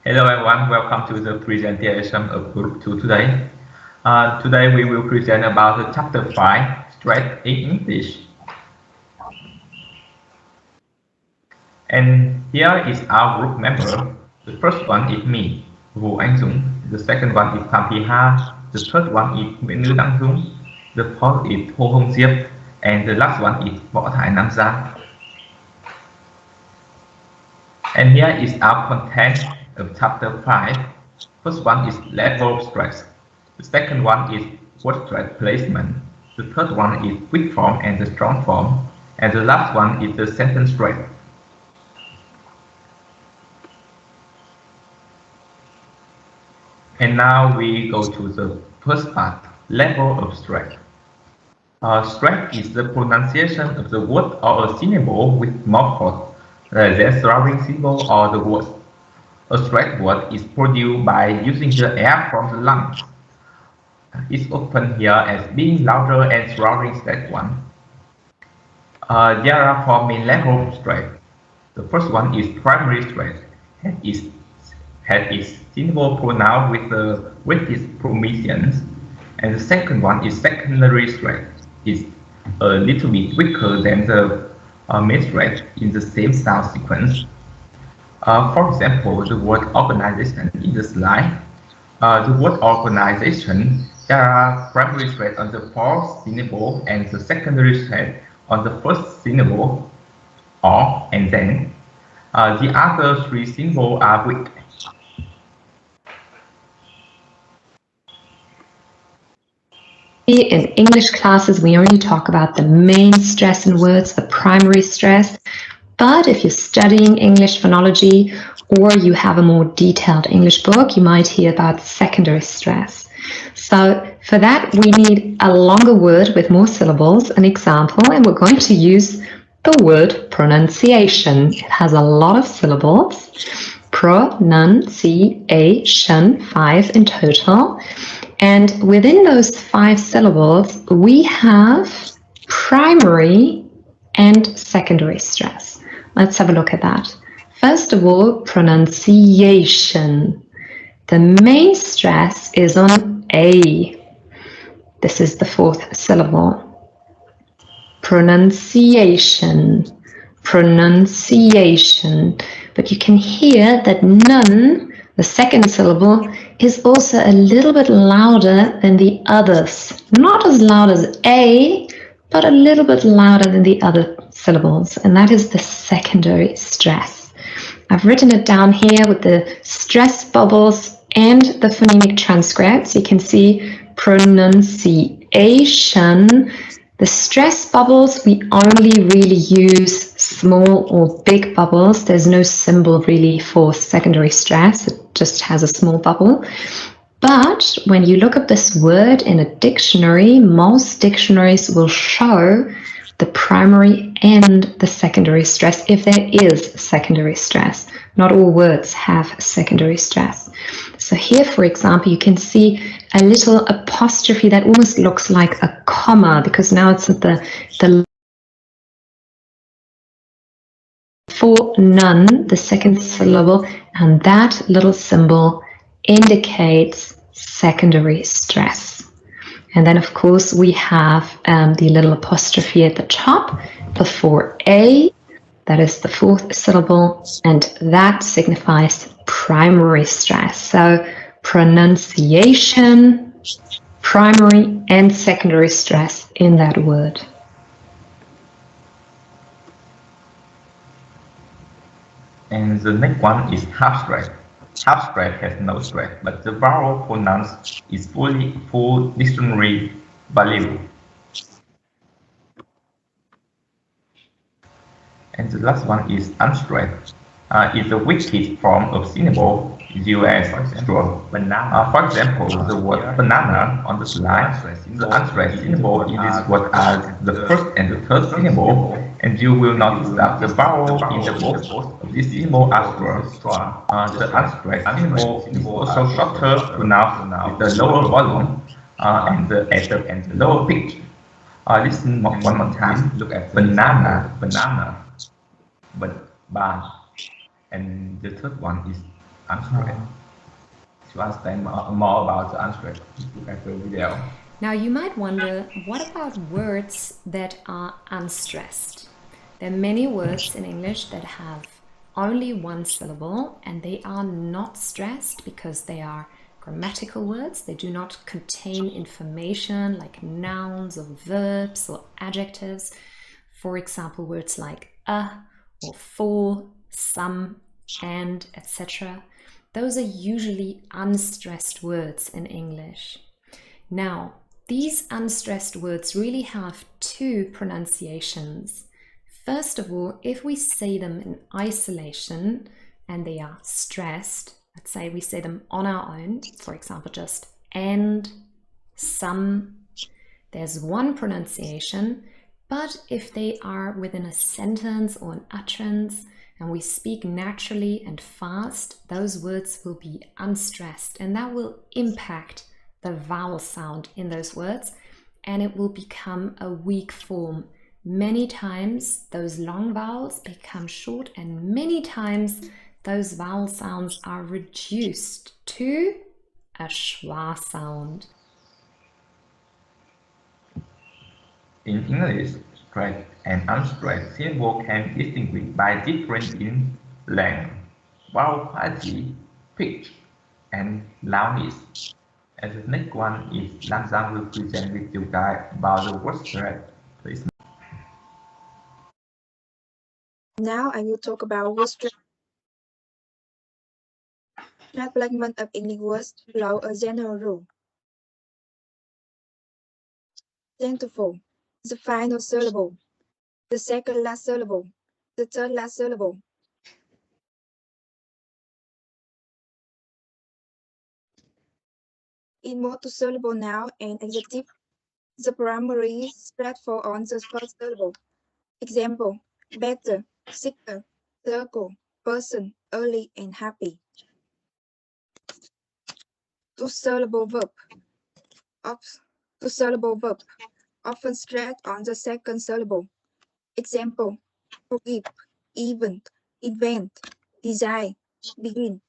Hello everyone, welcome to the presentation of Group 2 today. Today we will present about the Chapter 5, Stress in English. And here is our group member. The first one is me, Vũ Anh Dũng. The second one is Phạm Thị Hà. The third one is Nguyễn Nữ Đăng Dung. The fourth is Hồ Hồng Diệp. And the last one is Võ Thái Nam Giang. And here is our content of Chapter 5. First one is level of stress. The second one is word stress placement. The third one is weak form and the strong form. And the last one is the sentence stress. And now we go to the first part, level of stress. Stress is the pronunciation of the word or a syllable with more force than the surrounding syllable or the word. A stressed word is produced by using the air from the lungs. It's often here as being louder and surrounding stressed one. There are four main levels of stress. The first one is primary stress. Has its syllable pronounced with the weighted pronunciations. And the second one is secondary stress. It's a little bit weaker than the main stress in the same sound sequence. For example, the word organization in the slide. The word organization, there are primary stress on the fourth syllable and the secondary stress on the first syllable, or and then. The other three syllables are weak. In English classes, we only talk about the main stress in words, the primary stress. But if you're studying English phonology or you have a more detailed English book, you might hear about secondary stress. So for that, we need a longer word with more syllables, an example, and we're going to use the word pronunciation. It has a lot of syllables. Pronunciation, 5 in total. And within those 5 syllables, we have primary and secondary stress. Let's have a look at that. First of all, pronunciation. The main stress is on A. This is the 4th syllable. Pronunciation, pronunciation. But you can hear that none, the second syllable, is also a little bit louder than the others. Not as loud as A, but a little bit louder than the other syllables, and that is the secondary stress. I've written it down here with the stress bubbles and the phonemic transcripts. You can see pronunciation. The stress bubbles, we only really use small or big bubbles. There's no symbol really for secondary stress. It just has a small bubble. But when you look up this word in a dictionary, most dictionaries will show the primary and the secondary stress if there is secondary stress. Not all words have secondary stress. So here, for example, you can see a little apostrophe that almost looks like a comma because now it's at the for none, the second syllable, and that little symbol indicates secondary stress. And then, of course, we have the little apostrophe at the top before A. That is the 4th syllable, and that signifies primary stress. So pronunciation, primary and secondary stress in that word. And the next one is half stress. Half stress has no stress, but the vowel pronounced is full dictionary value. And the last one is unstressed. It's a weakest form of syllable used as straw. For example, the word banana on the slide, the unstressed syllable in this word are the first and the third syllable, and you will notice that the vowel in the both of this syllable are strong. The unstressed syllable is also shorter pronounced with the lower volume and the lower pitch. Listen one more time. Look at banana, but ban. And the third one is unstressed. To understand more about the unstressed, look at the video. Now you might wonder, what about words that are unstressed? There are many words in English that have only one syllable and they are not stressed because they are grammatical words. They do not contain information like nouns or verbs or adjectives. For example, words like or for, some, and, etc. Those are usually unstressed words in English. Now, these unstressed words really have two pronunciations. First of all, if we say them in isolation and they are stressed, let's say we say them on our own, for example, just and, some, there's one pronunciation, but if they are within a sentence or an utterance and we speak naturally and fast, those words will be unstressed and that will impact the vowel sound in those words and it will become a weak form. Many times those long vowels become short and many times those vowel sounds are reduced to a schwa sound. In English, stressed and unstressed syllables can be distinguished by difference in length, vowel quality, pitch, and loudness. And the next one is Lamzang will present with you guys about the word stress. Please. Now I will talk about word stress. Development of English words follow a general rule. Gentlefolk, the final syllable, the second last syllable, the third last syllable. In multi-syllable noun and adjective, the primary stress falls on the first syllable. Example, better, sicker, circle, person, early, and happy. Two-syllable verb. Two-syllable verb often stress on the second syllable. Example, forgive, event, invent, design, begin.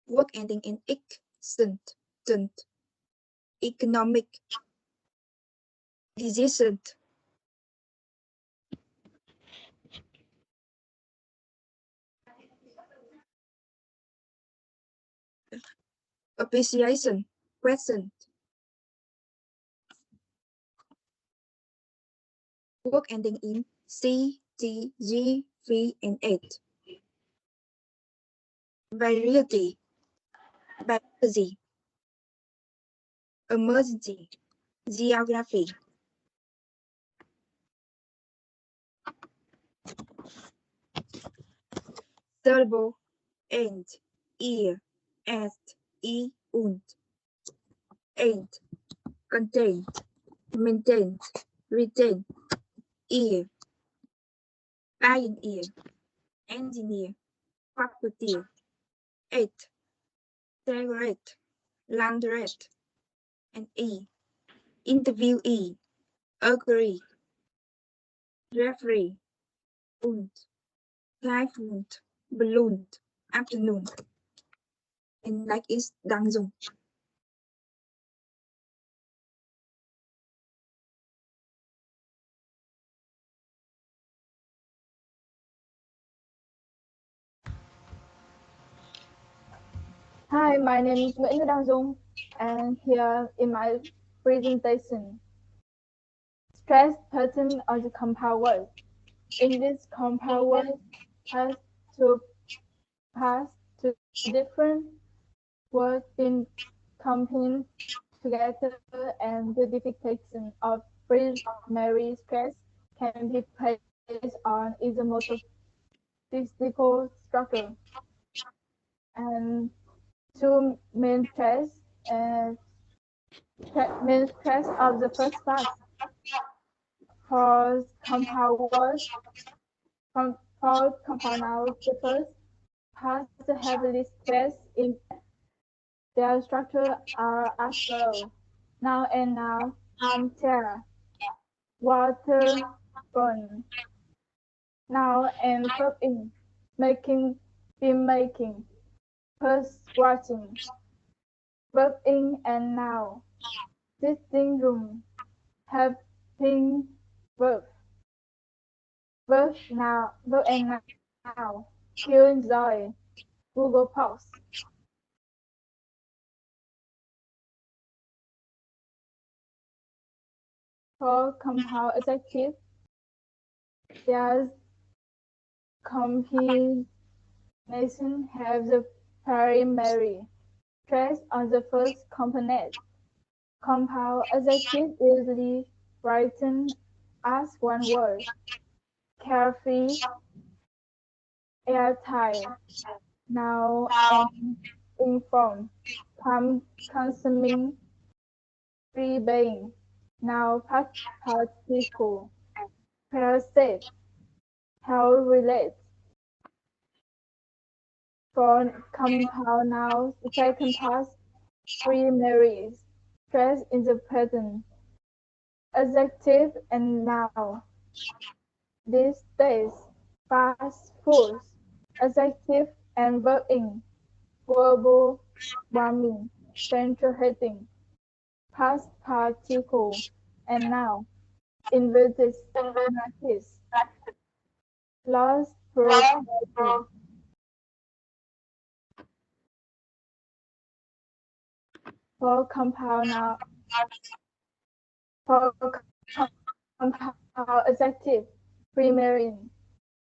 Word ending in ic, sunt, economic, decision. Appreciation, question. Word ending in c, t, g, v, and h. Variety, biology, emergency, geography. Syllable, and, ear, at, e, und. And, contain, maintain, retain, ear, pioneer, engineer, puppeteer. 8. Cigarette, laundrette, and E. Interviewee, agree, referee, und, typhoon, balloon, afternoon, and like is đang dùng. Hi, my name is Nguyễn Đăng Dung, and here in my presentation, stress pattern of the compound word. In this compound word has to pass to different words being combined together, and the definition of primary stress can be placed on either motor physical structure and two main stress main stress of the first part. For compound words, for compound nouns, the first part heavily stressed in their structure are as follows: noun and noun, armchair, water, phone. Now and verb in, making, film making, purse watching, verb in and now, sitting room, helping, verb, verb and now, feeling joy, Google Post. For compound adjective, there's combination have the primary stress on the first component. Compound adjective usually written as one word. Carefree, airtight, now and informed, consuming, freeing, now past participle, parasite, health relate. For compound nouns, the second past primary stress in the present. Adjective and noun. These days, fast food. Adjective and verb in. Verbal warming, central heading, past participle, and noun. Inverted practice. Lost property. For compound noun. For compound adjective, primary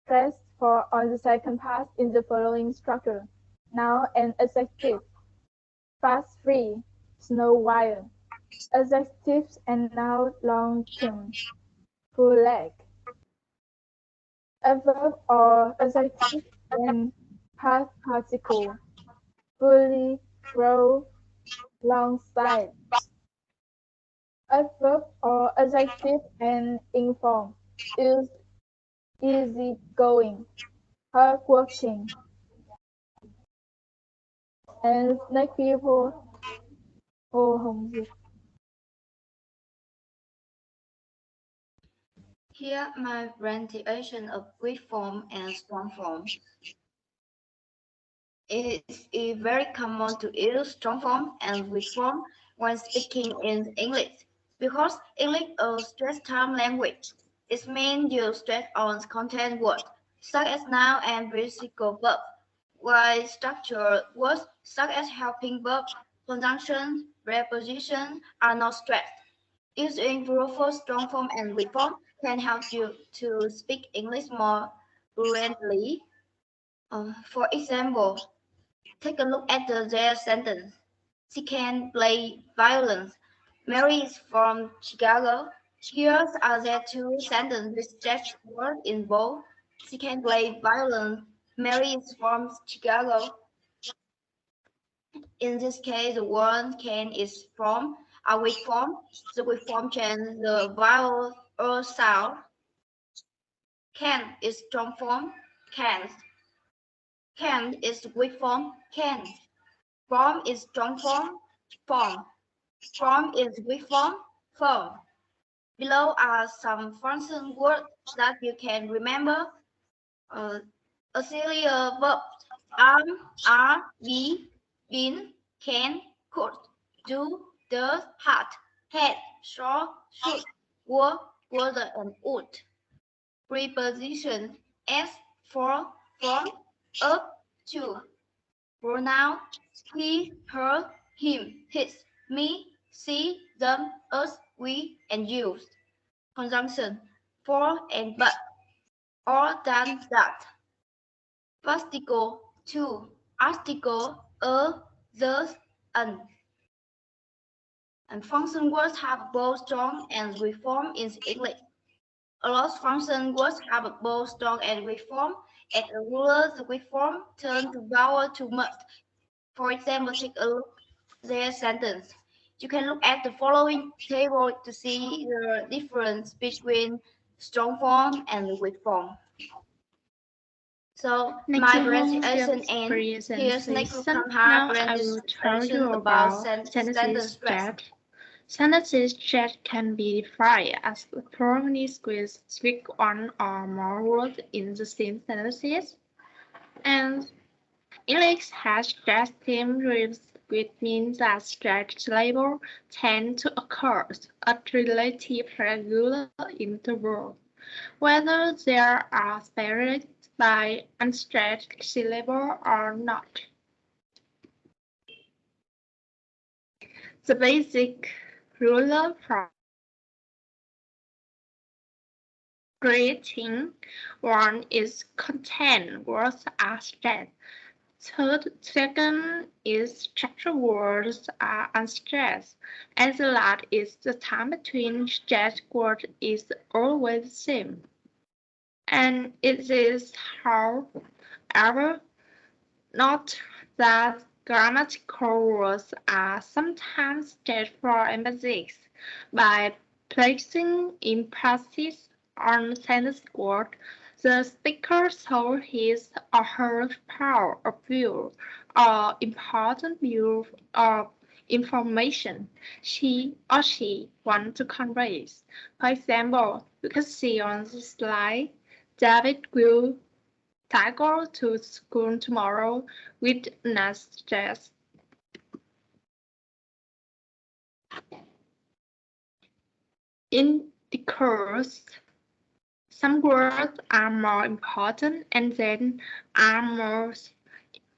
stress for on the second part in the following structure. Noun and adjective. Fast free, snow white. Adjectives and noun long term. Full leg. A verb or adjective and past participle. Fully, grow, long side. A verb or adjective and inform. Is easygoing, hardworking, and next people. Hồ Hồng Diệp. Here my pronunciation of weak form and strong form. It is very common to use strong form and weak form when speaking in English because English is a stress-time language. It means you stress on content words such as noun and participle verb, while structured words such as helping verb, conjunctions, prepositions are not stressed. Using both strong form and weak form can help you to speak English more fluently. For example, take a look at their sentence. She can play violin. Mary is from Chicago. Here are their two sentences with just word in bold. She can play violin. Mary is from Chicago. In this case, the word can is from a weak form. The weak form changes the vowel or sound. Can is strong form. Can. Can is weak form. Can. From is strong form. Form. From is weak form. Form. Below are some function words that you can remember. Auxiliary verbs: are, be, been, can, could, do, does, had, saw, should, were, and would. Prepositions: as, for, from, up, to. Pronoun: he, her, him, his, me, she, them, us, we, and you. Conjunction: for and but, or than that. Particle: to, article: thus, and. And function words have both strong and weak form in English. A lot of function words have both strong and weak form. At a ruler, the weak form turns to vowel to must. For example, take a look at their sentence. You can look at the following table to see the difference between strong form and weak form. So my pronunciation ends. Here's next compare pronunciation about sentence stress. Sentences chat can be defined as the promise with speak one or more words in the same sentences, and English has stress theme rules, which means that stress labels tend to occur at relative regular intervals, whether they are separated by unstressed syllable or not. The basic rule for creating one is content words are stressed. Second is structured words are unstressed, and the last is the time between stressed words is always the same. And it is, however, not that grammatical words are sometimes stressed for emphasis by placing emphasis on sentence word. The speaker shows his or her power of view or important view of information she or she wants to convey. For example, you can see on the slide, David will go to school tomorrow with no stress. In the course, some words are more important and then are more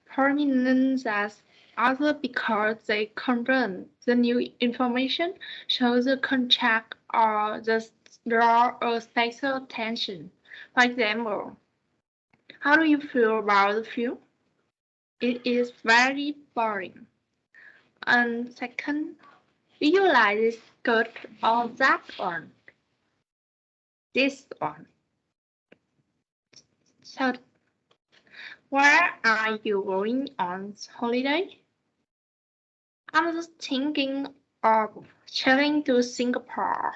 prominent than others because they confirm the new information, show the contract, or just draw a special attention. For example, how do you feel about the film? It is very boring. And second, do you like this skirt or that one? This one. Third, where are you going on holiday? I'm just thinking of traveling to Singapore.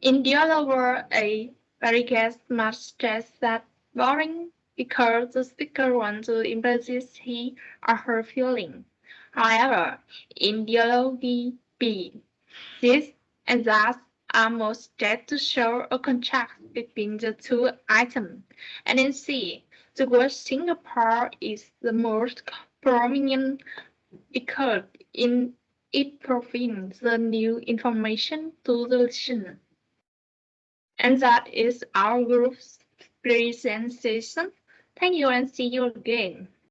In the other word, a very guest must stress that boring because the speaker wants to emphasize he or her feeling. However, in dialogue B, this and that are most stressed to show a contrast between the two items. And in C, the word Singapore is the most prominent because it provides the new information to the listener. And that is our group's presentation. Thank you and see you again.